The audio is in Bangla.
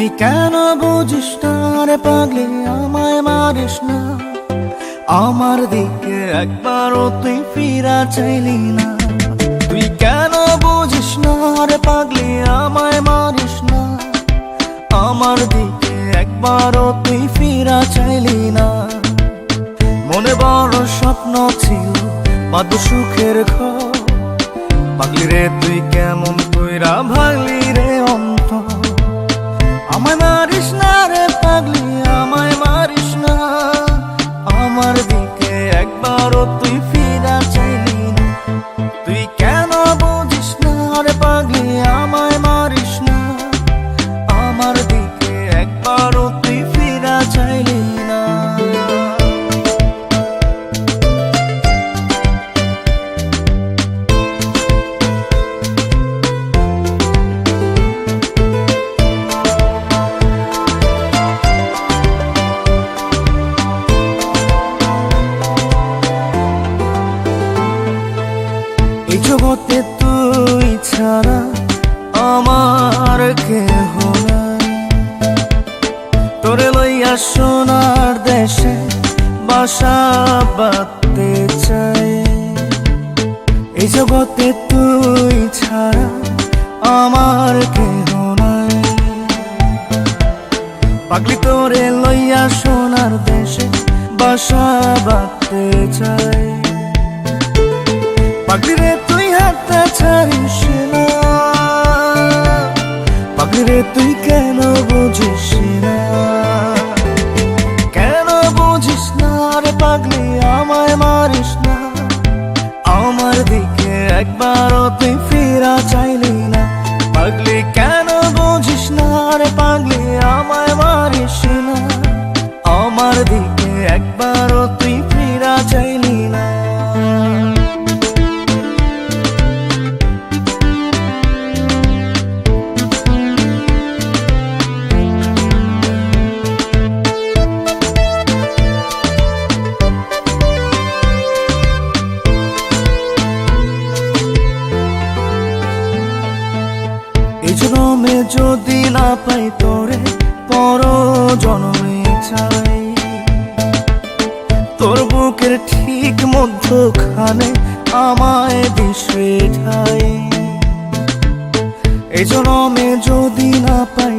তুই কেন বুঝিস না রে পাগলি, আমায় মারিস না। আমার দিকে একবারও তুই ফিরা চাইলি না। তুই কেন বুঝিস না রে পাগলি, আমায় মারিস না। আমার দিকে একবারও তুই ফিরা চাইলি না। মনে বড় স্বপ্ন ছিল বাদ সুখের ঘর, পাগলি রে তুই কেমন কইরা ভাগলি রে অন্ত। আমায় মারিস না রে পাগলি, আমায় মারিস না। আমার দিকে একবারও তুই ফিরা চাইলি না। তুই কেন বুঝিস না রে পাগলি, আমায় মারিস না। আমার দিকে একবারও তুই ফিরা চাইলি না। এই জগতে তুই ছাড়া আমার কেহ নাই। তোরে লইয়া সোনার দেশে বাসা বাঁধতে চাই। এই জগতে তুই ছাড়া আমার কেহ নাই। পাগলি তোরে লইয়া সোনার দেশে বাসা বাঁধতে চাই। পাগলি রে তুই হাতটা ছাড়িস না। পাগলি রে তুই কেন বুঝিস না, কেন বুঝিস না রে পাগলি, আমায় মারিস না। আমার দিকে একবারও তুই ফিরা চাইলি না। পাগলি কেন বুঝিস না রে পাগলি, আমায় মারিস না। আমার দিকে একবারও তুই ফিরা চাইলি না। এই জন্মে যদি না পাই তোরে, পর জন্মে চাই। তোর বুকের ঠিক মধ্যখানে আমায় দিশে ঠাই। এই জন্মে যদি না পাই